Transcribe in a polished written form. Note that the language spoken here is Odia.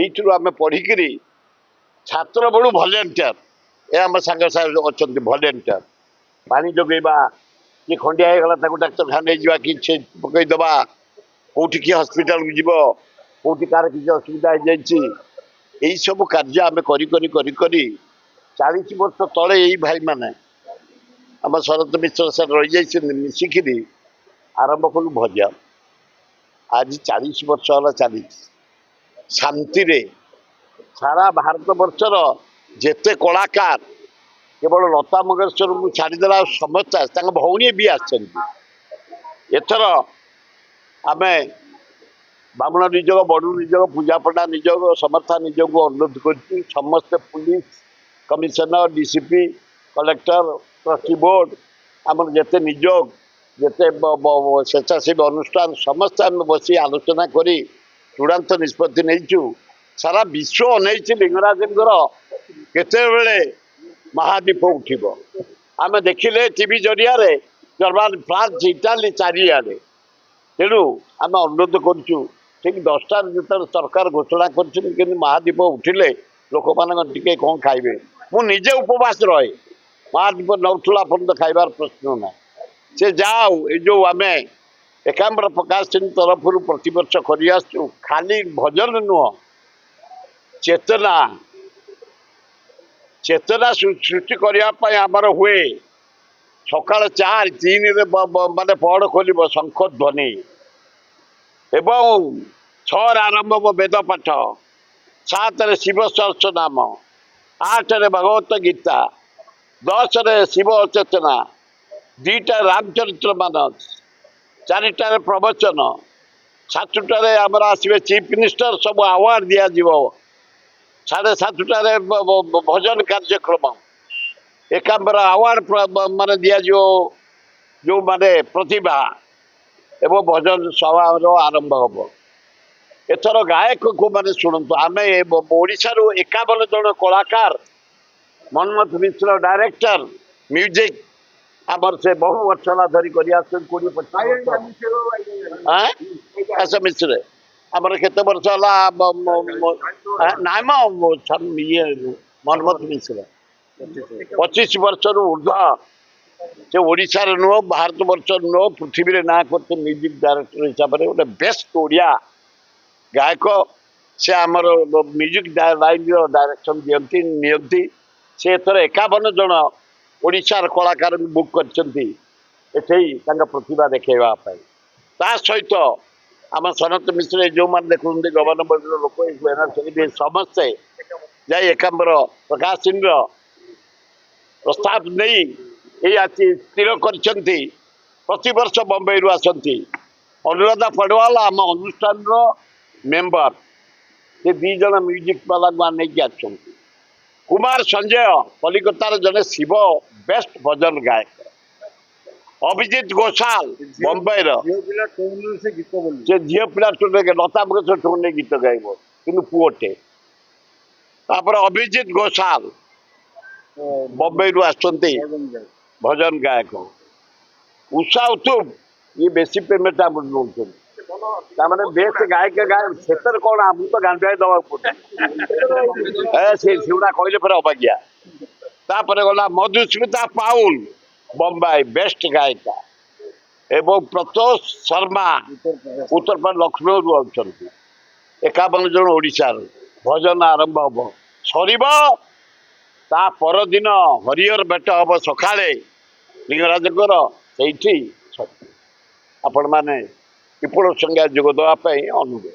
এইଥିରୁ ଆମେ ପଢିକିରି ଛାତ୍ର ବେଳୁ ଭଲେଣ୍ଟିୟର ଏ ଆମ ସାଙ୍ଗ ସାଙ୍ଗ ଅଛନ୍ତି ଭଲେଣ୍ଟିୟର ପାଣି ଯୋଗେଇବା କିଏ ଖଣ୍ଡିଆ ହେଇଗଲା ତାକୁ ଡାକ୍ତରଖାନା ନେଇଯିବା କି ସେ ପକେଇଦେବା କୋଉଠି କିଏ ହସ୍ପିଟାଲକୁ ଯିବ କୋଉଠି କାହାର କିଛି ଅସୁବିଧା ହେଇଯାଇଛି ଏଇସବୁ କାର୍ଯ୍ୟ ଆମେ କରି କରି କରି କରି 40 ବର୍ଷ ତଳେ ଏଇ ଭାଇମାନେ ଆମ ଶରତ ମିଶ୍ର ସାର୍ ରହିଯାଇଛନ୍ତି ମିଶିକିରି ଆରମ୍ଭ କଲୁ ଭଜନ ଆଜି 40 ବର୍ଷ ହେଲା ଚାଲିଛି ଶାନ୍ତିରେ ସାରା ଭାରତ ବର୍ଷର ଯେତେ କଳାକାର କେବଳ ଲତା ମଙ୍ଗେଶକରଙ୍କୁ ଛାଡ଼ିଦେଲା ଆଉ ସମସ୍ତେ ତାଙ୍କ ଭଉଣୀ ବି ଆସିଛନ୍ତି ଏଥର ଆମେ ବାମୁଣ ନିଯୋଗ ବଡ଼ୁ ନିଯୋଗ ପୂଜା ପଣ୍ଡା ନିଯୋଗ ସମର୍ଥା ନିଯୋଗକୁ ଅନୁରୋଧ କରିଛୁ ସମସ୍ତେ police commissioner DCP collector trustee board ଆମର ଯେତେ ନିଯୋଗ ଯେତେ ସ୍ୱେଚ୍ଛାସେବୀ ଅନୁଷ୍ଠାନ ସମସ୍ତେ ଆମେ ବସି ଆଲୋଚନା କରି ଚୂଡ଼ାନ୍ତ ନିଷ୍ପତ୍ତି ନେଇଛୁ ସାରା ବିଶ୍ୱ ଅନେଇଛି ଲିଙ୍ଗରାଜଙ୍କର କେତେବେଳେ ମହାଦୀପ ଉଠିବ ଆମେ ଦେଖିଲେ ଟିଭି ଜରିଆରେ ଜର୍ମାନ ଫ୍ରାନ୍ସ ଇଟାଲୀ ଚାରିଆଡ଼େ ତେଣୁ ଆମେ ଅନୁରୋଧ କରୁଛୁ ଠିକ୍ 10ଟାରେ ଯେତେବେଳେ ସରକାର ଘୋଷଣା କରିଛନ୍ତି କିନ୍ତୁ ମହାଦୀପ ଉଠିଲେ ଲୋକମାନଙ୍କ ଟିକେ କ'ଣ ଖାଇବେ ମୁଁ ନିଜେ ଉପବାସ ରହେ ମହାଦୀପ ନଉଥିଲା ପର୍ଯ୍ୟନ୍ତ ଖାଇବାର ପ୍ରଶ୍ନ ନାହିଁ ସେ ଯାଉ ଏ ଯେଉଁ ଆମେ ଏକାମ୍ର ପ୍ରକାଶ ସିଂ ତରଫରୁ ପ୍ରତିବର୍ଷ କରି ଆସୁଛୁ ଖାଲି ଭଜନ ନୁହଁ ଚେତନା ଚେତନା ସୃଷ୍ଟି କରିବା ପାଇଁ ଆମର ହୁଏ ସକାଳ 4:03ରେ ମାନେ ପହଡ଼ ଖୋଲିବ ଶଙ୍ଖ ଧ୍ୱନି ଏବଂ 6ରେ ଆରମ୍ଭ ହେବ ବେଦ ପାଠ 7ରେ ଶିବ ସହସ୍ର ନାମ 8ରେ ଭଗବତ ଗୀତା 10ରେ ଶିବ ଚେତନା 2ଟାରେ ରାମଚରିତ୍ର ମାନସ 4ଟାରେ ପ୍ରବଚନ 7ଟାରେ ଆମର ଆସିବେ ଚିଫ୍ ମିନିଷ୍ଟର ସବୁ ଆୱାର୍ଡ ଦିଆଯିବ 7:30ଟାରେ ଭଜନ କାର୍ଯ୍ୟକ୍ରମ ଏକାମ୍ର ଆୱାର୍ଡ ମାନେ ଦିଆଯିବ ଯେଉଁମାନେ ପ୍ରତିଭା ଏବଂ ଭଜନ ସଭାର ଆରମ୍ଭ ହେବ ଏଥର ଗାୟକକୁ ମାନେ ଶୁଣନ୍ତୁ ଆମେ ଓଡ଼ିଶାରୁ 51 ଜଣ କଳାକାର ମନ୍ମଥ ମିଶ୍ର ଡାଇରେକ୍ଟର ମ୍ୟୁଜିକ୍ ଆମର ସେ ବହୁ ବର୍ଷ ହେଲା ଧରି କରି ଆସୁଛନ୍ତି 20-25 ମିଶ୍ର ଆମର କେତେ ବର୍ଷ ହେଲା ନାଇଁ ମ ଇଏ ମନ୍ମଥ ମିଶ୍ର 25 ବର୍ଷରୁ ଉର୍ଦ୍ଧ୍ୱ ସେ ଓଡ଼ିଶାରେ ନୁହଁ ଭାରତ ବର୍ଷରେ ନୁହଁ ପୃଥିବୀରେ ନାଁ କରୁছে ମ୍ୟୁଜିକ୍ ଡାଇରେକ୍ଟର ହିସାବରେ ଗୋଟେ ବେଷ୍ଟ ଓଡ଼ିଆ ଗାୟକ ସେ ଆମର ମ୍ୟୁଜିକ୍ ଲାଇନ୍ର ଡାଇରେକ୍ସନ୍ ନିଅନ୍ତି ସେ ଏଥର 51 ଜଣ ଓଡ଼ିଶାର କଳାକାରଙ୍କୁ ବୁକ୍ କରିଛନ୍ତି ଏଠି ତାଙ୍କ ପ୍ରତିଭା ଦେଖାଇବା ପାଇଁ ତା ସହିତ ଆମ ସନତ ମିଶ୍ର ଯେଉଁମାନେ ଦେଖୁଛନ୍ତି ଗଭର୍ଣ୍ଣମେଣ୍ଟର ଲୋକ ସମସ୍ତେ ଯାଇ ଏକାମ୍ର ପ୍ରକାଶ ସିଂର ପ୍ରସ୍ତାବ ନେଇ ଏଇ ଆଜି ସ୍ଥିର କରିଛନ୍ତି ପ୍ରତିବର୍ଷ ବମ୍ବେରୁ ଆସନ୍ତି ଅନୁରାଧା ପଡ଼ୱାଲ ଆମ ଅନୁଷ୍ଠାନର ମେମ୍ବର ସେ 2 ଜଣ ମ୍ୟୁଜିକ୍ ବାଲାଙ୍କୁ ନେଇକି ଆସିଛନ୍ତି କୁମାର ସଞ୍ଜୟ କଲିକତାର ଜଣେ ଶିବ ବେଷ୍ଟ ଭଜନ ଗାୟକ ଅଭିଜିତ ଘୋଷାଲ ବମ୍ବେର ସେ ଝିଅ ପିଲା ଲତା ମଙ୍ଗେଶକର ଟୁନ୍ ନେଇ ଗୀତ ଗାଇବ କିନ୍ତୁ ପୁଅଟେ ତାପରେ ଅଭିଜିତ ଘୋଷାଲ ବମ୍ବେରୁ ଆସୁଛନ୍ତି ଭଜନ ଗାୟକ ଉଷା ଉଥୁପ ଇଏ ବେଶୀ ପେମେଣ୍ଟ ଆମର ନେଉଛନ୍ତି ତାମାନେ ବେଷ୍ଟ ଗାୟକ ସେଥିରେ କ'ଣ ଆମକୁ ତ ଗାଣ୍ଡୁଆଇ ଦେବାକୁ ପଡ଼ୁଛି ସେ ସେଗୁଡ଼ା କହିଲେ ପରେ ଅବାଗିଆ ତାପରେ ଗଲା ମଧୁସ୍ମିତା ପାଉଲ ବମ୍ବାଇ ବେଷ୍ଟ ଗାୟିକା ଏବଂ ପ୍ରତୋଷ ଶର୍ମା ଉତ୍ତରପ୍ରଦେଶ ଲକ୍ଷ୍ନୌରୁ ଆସୁଛନ୍ତି 51 ଜଣ ଓଡ଼ିଶାରୁ ଭଜନ ଆରମ୍ଭ ହେବ ସରିବ ତା ପରଦିନ ହରିହର ଭେଟ ହେବ ସକାଳେ ଲିଙ୍ଗରାଜଙ୍କର ସେଇଠି ଆପଣମାନେ ବିପୁଳ ସଂଜ୍ଞା ଯୋଗ ଦେବା ପାଇଁ ଅନୁରୋଧ